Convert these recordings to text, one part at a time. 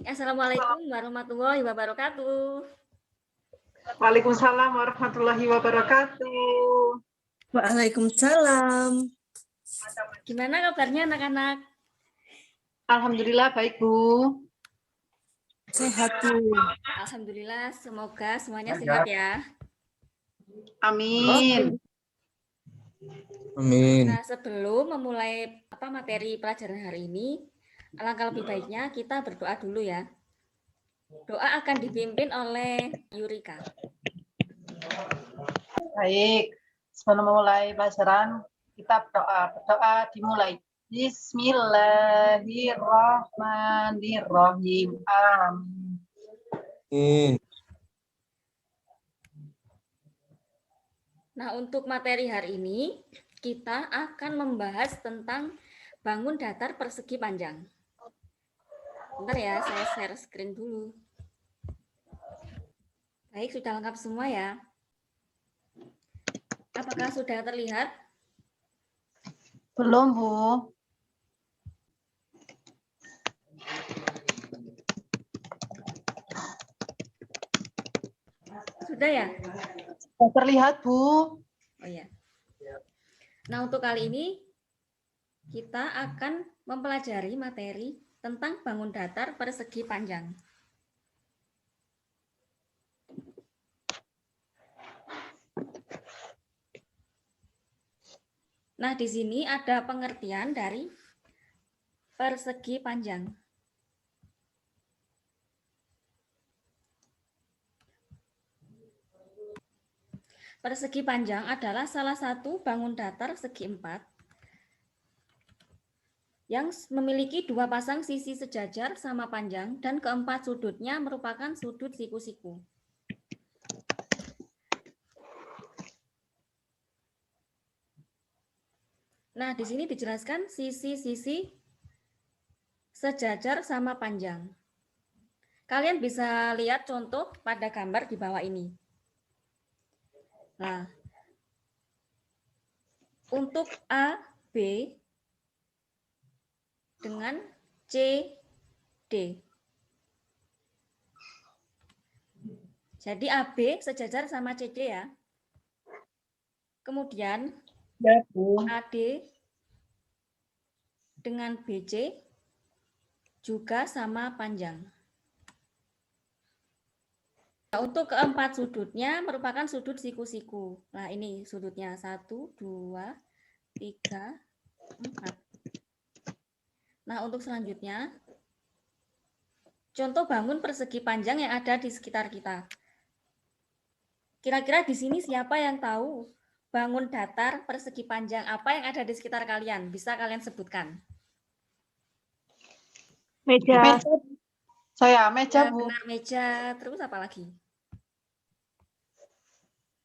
Assalamualaikum warahmatullahi wabarakatuh. Waalaikumsalam warahmatullahi wabarakatuh. Waalaikumsalam. Gimana kabarnya anak-anak? Alhamdulillah baik, Bu. Sehat, Bu. Alhamdulillah, semoga semuanya sehat ya. Amin. Amin. Nah, sebelum memulai materi pelajaran hari ini, alangkah lebih baiknya kita berdoa dulu ya. Doa akan dipimpin oleh Yurika. Baik. Sebelum memulai pelajaran, kita berdoa. Berdoa dimulai. Bismillahirrahmanirrahim. Amin. Nah, untuk materi hari ini, kita akan membahas tentang bangun datar persegi panjang. Bentar ya, saya share screen dulu. Baik, sudah lengkap semua ya. Apakah sudah terlihat? Belum, Bu. Sudah ya? Sudah terlihat, Bu. Oh ya. Nah, untuk kali ini kita akan mempelajari materi tentang bangun datar persegi panjang. Nah, di sini ada pengertian dari persegi panjang. Persegi panjang adalah salah satu bangun datar segi empat yang memiliki dua pasang sisi sejajar sama panjang dan keempat sudutnya merupakan sudut siku-siku. Nah, di sini dijelaskan sisi-sisi sejajar sama panjang. Kalian bisa lihat contoh pada gambar di bawah ini. Nah, untuk A, B dengan C, D. Jadi AB sejajar sama CD ya. Kemudian Ya, Bu. AD dengan BC juga sama panjang. Nah, untuk keempat sudutnya merupakan sudut siku-siku. Nah, ini sudutnya 1, 2, 3, 4. Nah, untuk selanjutnya, contoh bangun persegi panjang yang ada di sekitar kita. Kira-kira di sini siapa yang tahu bangun datar persegi panjang apa yang ada di sekitar kalian? Bisa kalian sebutkan? Meja. Saya meja, Ya, Bu. benar, meja. Terus apa lagi?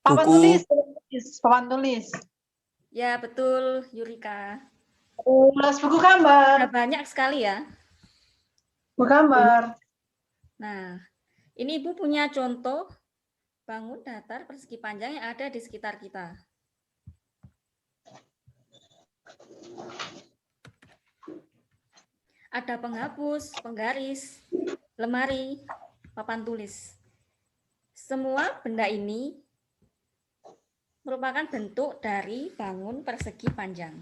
Papan Buku. tulis. Papan tulis. Ya, betul, Yurika. Tulis buku gambar. Nah, banyak sekali ya. Buku gambar. Nah, ini Ibu punya contoh bangun datar persegi panjang yang ada di sekitar kita. Ada penghapus, penggaris, lemari, papan tulis. Semua benda ini merupakan bentuk dari bangun persegi panjang.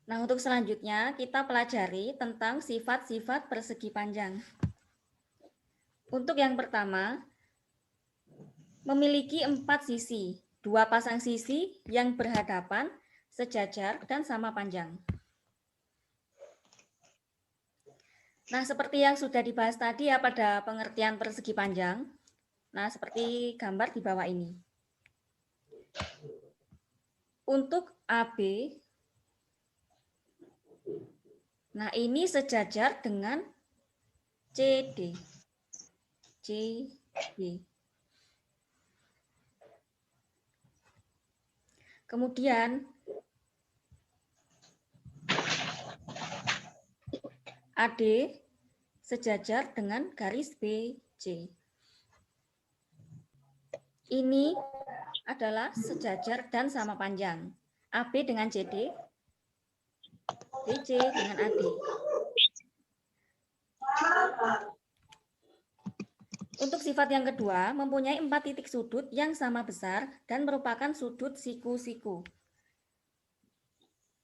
Nah, untuk selanjutnya kita pelajari tentang sifat-sifat persegi panjang. Untuk yang pertama, memiliki 4 sisi, 2 pasang sisi yang berhadapan, sejajar, dan sama panjang. Nah, seperti yang sudah dibahas tadi ya pada pengertian persegi panjang. Nah, seperti gambar di bawah ini. Untuk AB, nah ini sejajar dengan CD. CD. Kemudian AD sejajar dengan garis BC. Ini adalah sejajar dan sama panjang. AB dengan CD, BC dengan AD. Untuk sifat yang kedua, mempunyai 4 titik sudut yang sama besar dan merupakan sudut siku-siku.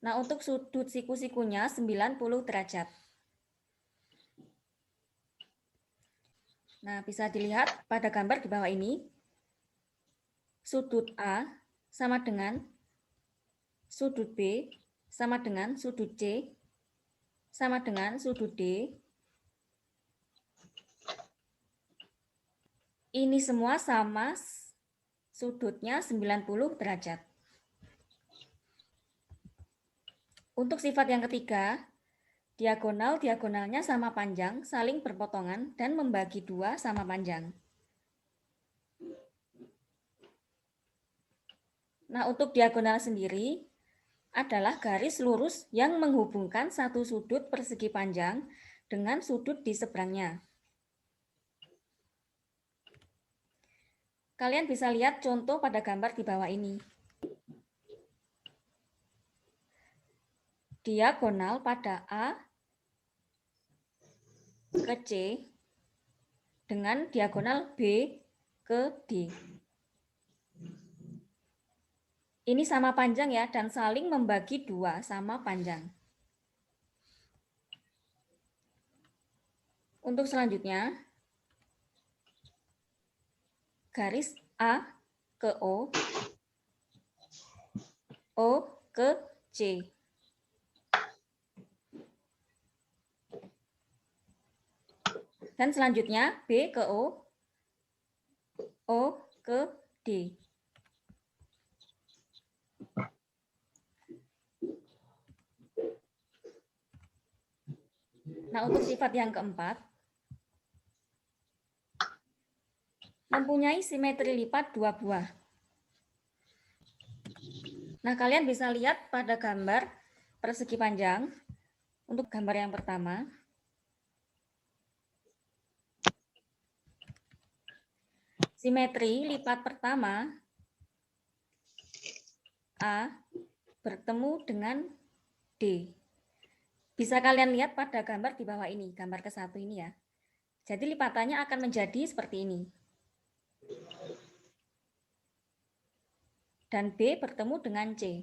Nah, untuk sudut siku-sikunya 90 derajat. Nah, bisa dilihat pada gambar di bawah ini. Sudut A sama dengan sudut B sama dengan sudut C sama dengan sudut D. Ini semua sama sudutnya 90 derajat. Untuk sifat yang ketiga, diagonal-diagonalnya sama panjang, saling berpotongan, dan membagi dua sama panjang. Nah, untuk diagonal sendiri adalah garis lurus yang menghubungkan satu sudut persegi panjang dengan sudut di seberangnya. Kalian bisa lihat contoh pada gambar di bawah ini. Diagonal pada A ke C dengan diagonal B ke D. Ini sama panjang ya, dan saling membagi dua sama panjang. Untuk selanjutnya, garis A ke O ke C. Dan selanjutnya B ke O ke D. Nah, untuk sifat yang keempat, mempunyai simetri lipat dua buah. Nah, kalian bisa lihat pada gambar persegi panjang. Untuk gambar yang pertama, simetri lipat pertama A bertemu dengan D. Bisa kalian lihat pada gambar di bawah ini, gambar ke-1 ini ya. Jadi lipatannya akan menjadi seperti ini. Dan B bertemu dengan C.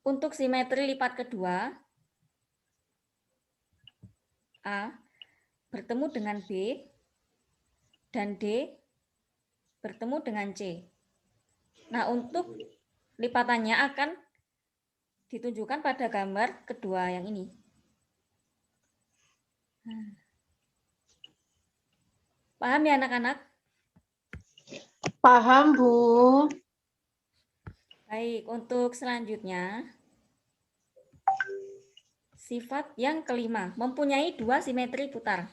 Untuk simetri lipat kedua, A bertemu dengan B, dan D bertemu dengan C. Nah, untuk lipatannya akan ditunjukkan pada gambar kedua yang ini. Paham ya anak-anak? Paham, Bu. Baik, untuk selanjutnya, sifat yang kelima, mempunyai dua simetri putar.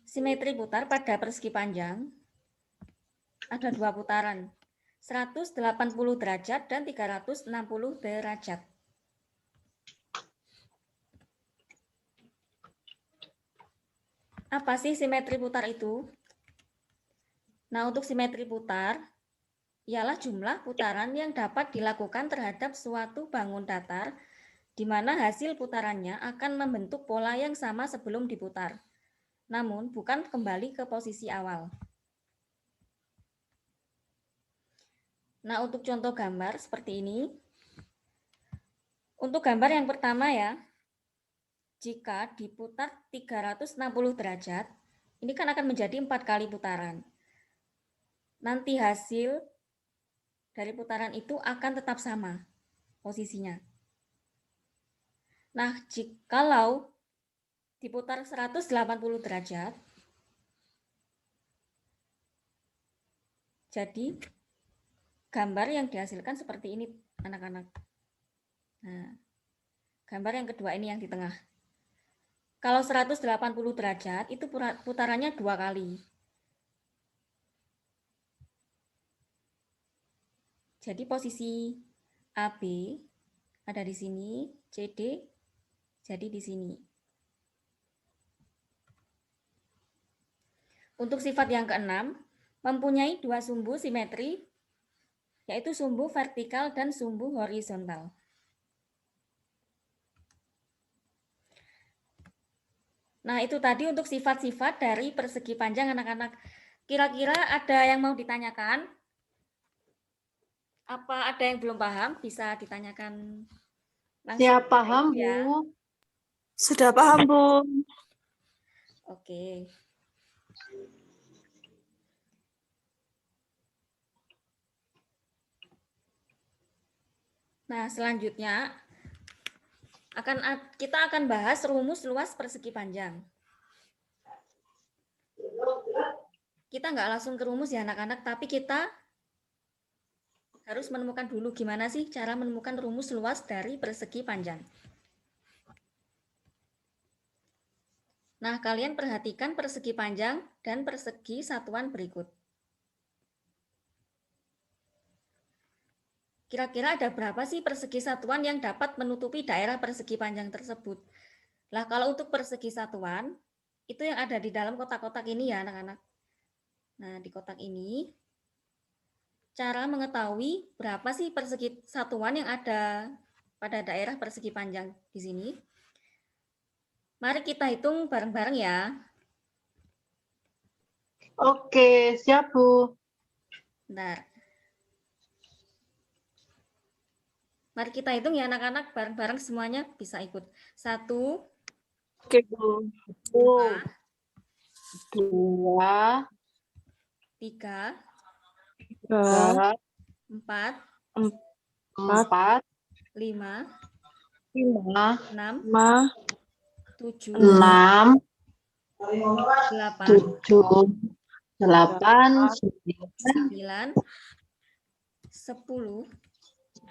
Simetri putar pada persegi panjang ada dua putaran, 180 derajat dan 360 derajat. Apa sih simetri putar itu? Nah, untuk simetri putar, ialah jumlah putaran yang dapat dilakukan terhadap suatu bangun datar, di mana hasil putarannya akan membentuk pola yang sama sebelum diputar, namun bukan kembali ke posisi awal. Nah, untuk contoh gambar seperti ini. Untuk gambar yang pertama ya, jika diputar 360 derajat, ini kan akan menjadi 4 kali putaran. Nanti hasil dari putaran itu akan tetap sama posisinya. Nah, jikalau diputar 180 derajat, jadi gambar yang dihasilkan seperti ini, anak-anak. Nah, gambar yang kedua ini yang di tengah. Kalau 180 derajat, itu putarannya 2 kali. Jadi posisi AB ada di sini, CD jadi di sini. Untuk sifat yang keenam, mempunyai dua sumbu simetri, yaitu sumbu vertikal dan sumbu horizontal. Nah, itu tadi untuk sifat-sifat dari persegi panjang anak-anak. Kira-kira ada yang mau ditanyakan? Apa ada yang belum paham? Bisa ditanyakan langsung. Siap paham, Ya. Bu. Sudah paham, Bu. Oke. Nah, selanjutnya kita akan bahas rumus luas persegi panjang. Kita nggak langsung ke rumus ya anak-anak, tapi kita harus menemukan dulu gimana sih cara menemukan rumus luas dari persegi panjang. Nah, kalian perhatikan persegi panjang dan persegi satuan berikut. Kira-kira ada berapa sih persegi satuan yang dapat menutupi daerah persegi panjang tersebut? Nah, kalau untuk persegi satuan, itu yang ada di dalam kotak-kotak ini ya anak-anak. Nah, di kotak ini, cara mengetahui berapa sih persegi satuan yang ada pada daerah persegi panjang di sini. Mari kita hitung bareng-bareng ya. Oke, siap, Bu. Bentar. Mari kita hitung ya anak-anak, bareng-bareng semuanya bisa ikut. 1, Oke, Bu. 2, 2, 3, 3, 4, 4, 5, 5, 6, 5, 7, 6, 8, 7, 8, 9, 10,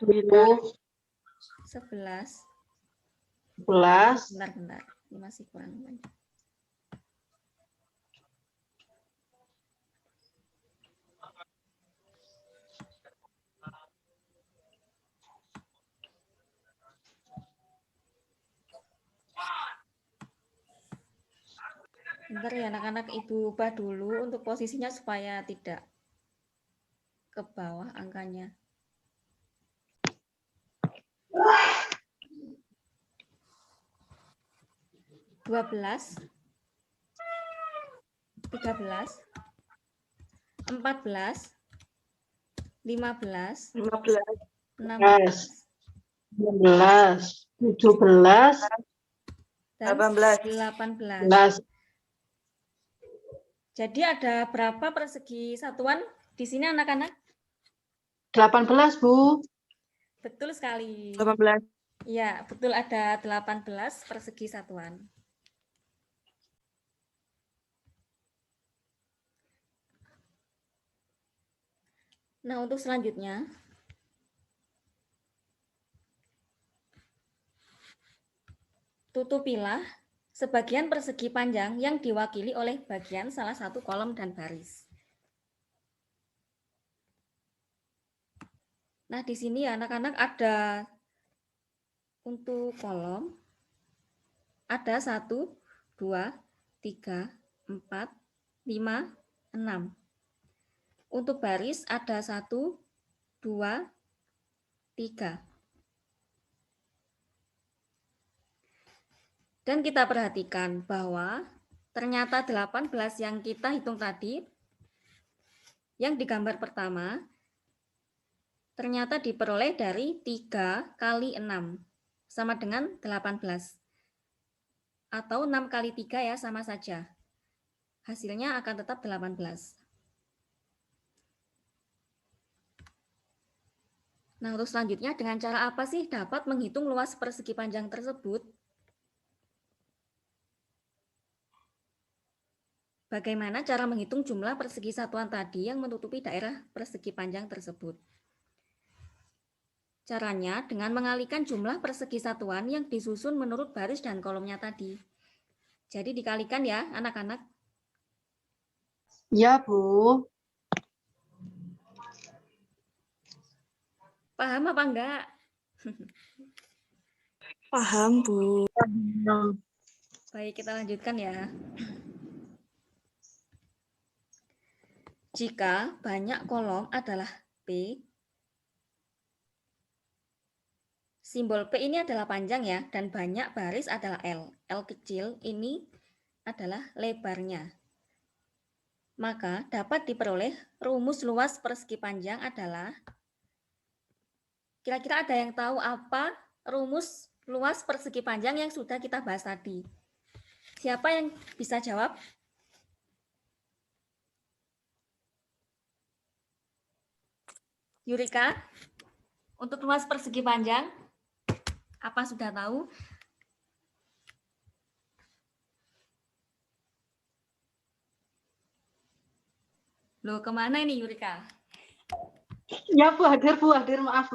10, 11. 11, Bentar. Ini masih kurang banyak. Bentar ya anak-anak, Ibu ubah dulu untuk posisinya supaya tidak ke bawah angkanya. 12, 13, 14, 15, 15, 16, 16, 17, dan 18. 18. 11. Jadi ada berapa persegi satuan di sini anak-anak? 18, Bu. Betul sekali. 18. Ya, betul ada 18 persegi satuan. Nah, untuk selanjutnya, tutupilah sebagian persegi panjang yang diwakili oleh bagian salah satu kolom dan baris. Nah, di sini ya anak-anak ada untuk kolom, ada 1, 2, 3, 4, 5, 6. Untuk baris ada 1, 2, 3. Dan kita perhatikan bahwa ternyata 18 yang kita hitung tadi, yang di gambar pertama, ternyata diperoleh dari 3 kali 6, sama dengan 18. Atau 6 kali 3 ya, sama saja. Hasilnya akan tetap 18. Nah, untuk selanjutnya dengan cara apa sih dapat menghitung luas persegi panjang tersebut? Bagaimana cara menghitung jumlah persegi satuan tadi yang menutupi daerah persegi panjang tersebut? Caranya dengan mengalihkan jumlah persegi satuan yang disusun menurut baris dan kolomnya tadi. Jadi dikalikan ya anak-anak. Ya, Bu. Paham apa enggak? Paham, Bu. Baik, kita lanjutkan ya. Jika banyak kolom adalah P, simbol P ini adalah panjang ya, dan banyak baris adalah L. L kecil ini adalah lebarnya. Maka dapat diperoleh rumus luas persegi panjang adalah, kira-kira ada yang tahu apa rumus luas persegi panjang yang sudah kita bahas tadi? Siapa yang bisa jawab? Yurika, untuk luas persegi panjang, apa sudah tahu? Loh, kemana ini Yurika? Ya, Bu Hadir, maaf.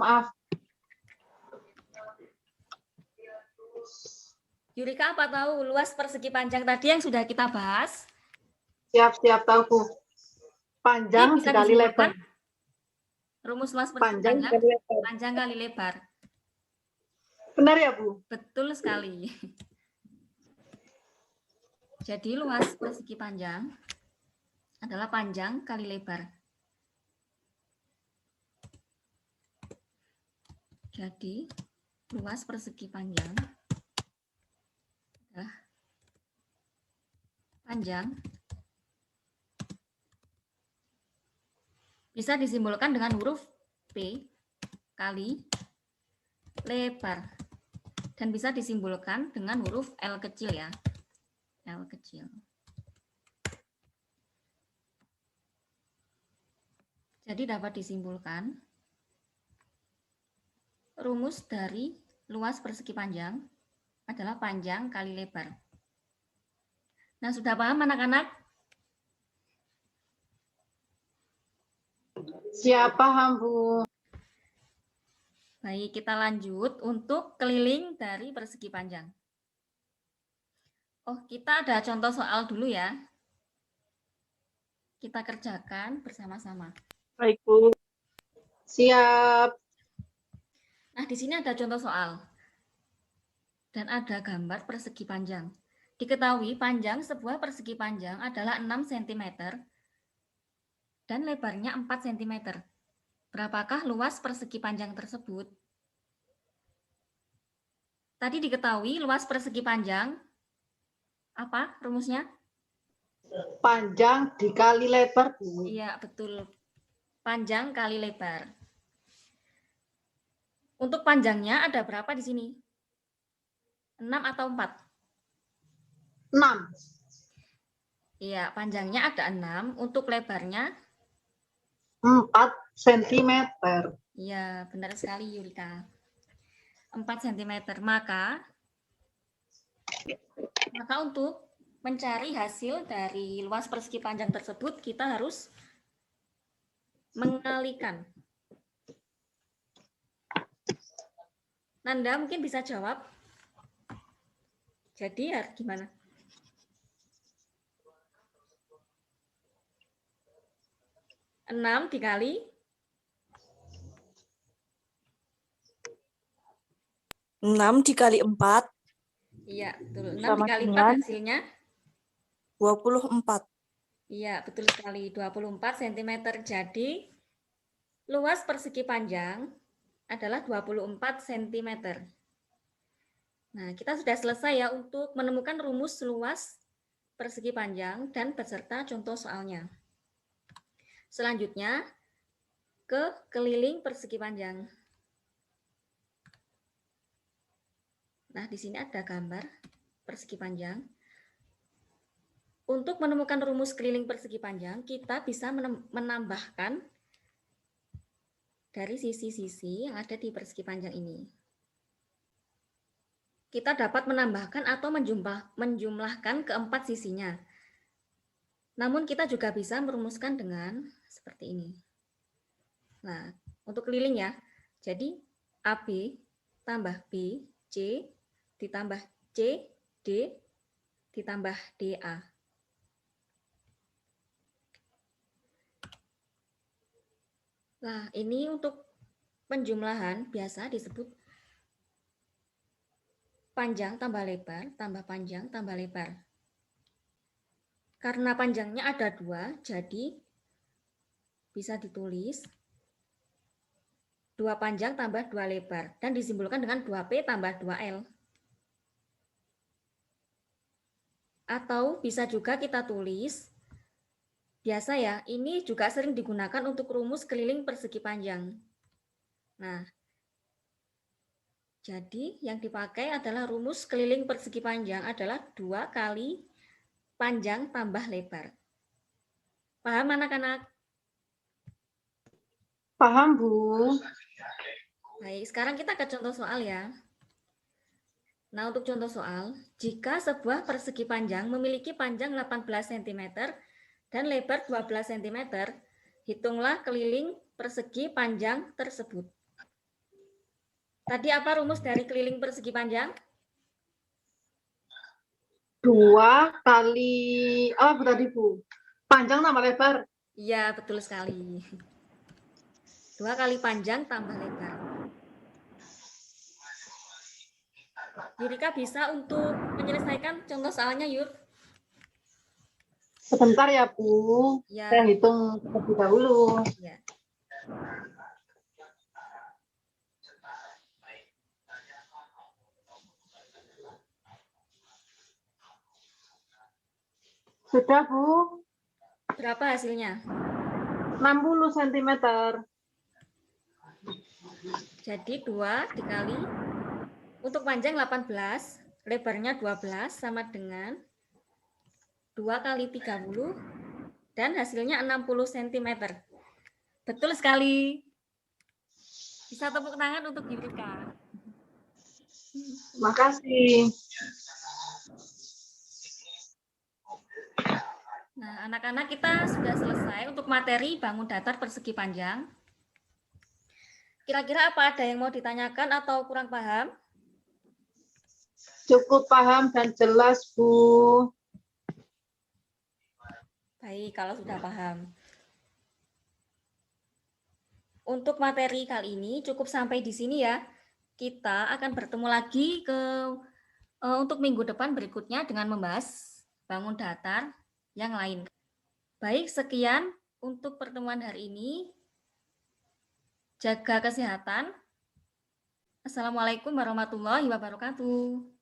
Yurika, apa tahu luas persegi panjang tadi yang sudah kita bahas? Siap tahu, Bu. Panjang Ini bisa dikali disimpulkan lebar. rumus luas persegi Panjang panjang, dikali lebar. panjang kali lebar. Benar ya, Bu? Betul sekali. Jadi luas persegi panjang adalah panjang kali lebar. Jadi luas persegi panjang adalah panjang bisa disimbolkan dengan huruf P kali lebar. Dan bisa disimbolkan dengan huruf L kecil ya. L kecil. Jadi dapat disimpulkan rumus dari luas persegi panjang adalah panjang kali lebar. Nah, sudah paham anak-anak? Siap, paham, Bu. Baik, kita lanjut untuk keliling dari persegi panjang. Oh, kita ada contoh soal dulu ya. Kita kerjakan bersama-sama. Baik, Bu. Siap. Nah, di sini ada contoh soal. Dan ada gambar persegi panjang. Diketahui panjang sebuah persegi panjang adalah 6 cm dan lebarnya 4 cm. Berapakah luas persegi panjang tersebut? Tadi diketahui luas persegi panjang, apa rumusnya? Panjang dikali lebar, Bu. Iya, betul. Panjang kali lebar. Untuk panjangnya ada berapa di sini? 6 atau 4? 6. Iya, panjangnya ada 6. Untuk lebarnya? 4 cm. Iya, benar sekali Yurika. 4 cm. Maka untuk mencari hasil dari luas persegi panjang tersebut, kita harus mengalikan. Nanda mungkin bisa jawab. Jadi ya gimana? Enam dikali 6 dikali 4 iya, betul. 6 sama dikali 4 dengan hasilnya 24. iya, betul sekali. 24 cm. Jadi luas persegi panjang adalah 24 cm. Nah, kita sudah selesai ya untuk menemukan rumus luas persegi panjang dan beserta contoh soalnya. Selanjutnya ke keliling persegi panjang. Nah, di sini ada gambar persegi panjang. Untuk menemukan rumus keliling persegi panjang, kita bisa menambahkan dari sisi-sisi yang ada di persegi panjang ini. Kita dapat menambahkan atau menjumlahkan keempat sisinya. Namun kita juga bisa merumuskan dengan seperti ini. Nah, untuk keliling ya. Jadi AB tambah B, C, ditambah C, D, ditambah DA. Nah, ini untuk penjumlahan biasa disebut panjang tambah lebar, tambah panjang tambah lebar. Karena panjangnya ada 2, jadi bisa ditulis 2 panjang tambah 2 lebar. Dan disimbolkan dengan 2P tambah 2L. Atau bisa juga kita tulis, biasa ya, ini juga sering digunakan untuk rumus keliling persegi panjang. Nah, jadi yang dipakai adalah rumus keliling persegi panjang adalah 2 kali panjang tambah lebar. Paham anak-anak? Paham, Bu. Baik, sekarang kita ke contoh soal ya. Nah, untuk contoh soal, jika sebuah persegi panjang memiliki panjang 18 cm dan lebar 12 cm, hitunglah keliling persegi panjang tersebut. Tadi apa rumus dari keliling persegi panjang? 2 kali, apa tadi, Bu? Panjang tambah lebar. Iya, betul sekali. 2 kali panjang tambah lebar. Yurika bisa untuk menyelesaikan contoh soalnya, Yur? Sebentar ya, Bu. Ya. Saya hitung terlebih dahulu. Ya. Sudah, Bu. Berapa hasilnya? 60 cm. Jadi 2 dikali, untuk panjang 18, lebarnya 12 sama dengan 2 kali 30, dan hasilnya 60 cm. Betul sekali. Bisa tepuk tangan untuk Yurika. Makasih. Nah, anak-anak, kita sudah selesai untuk materi bangun datar persegi panjang. Kira-kira apa ada yang mau ditanyakan atau kurang paham? Cukup paham dan jelas, Bu. Baik, kalau sudah paham. Untuk materi kali ini cukup sampai di sini ya. Kita akan bertemu lagi untuk minggu depan berikutnya dengan membahas bangun datar yang lain. Baik, sekian untuk pertemuan hari ini. Jaga kesehatan. Assalamualaikum warahmatullahi wabarakatuh.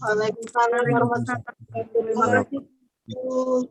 Waalaikumsalam warahmatullahi wabarakatuh. Terima kasih, Bu.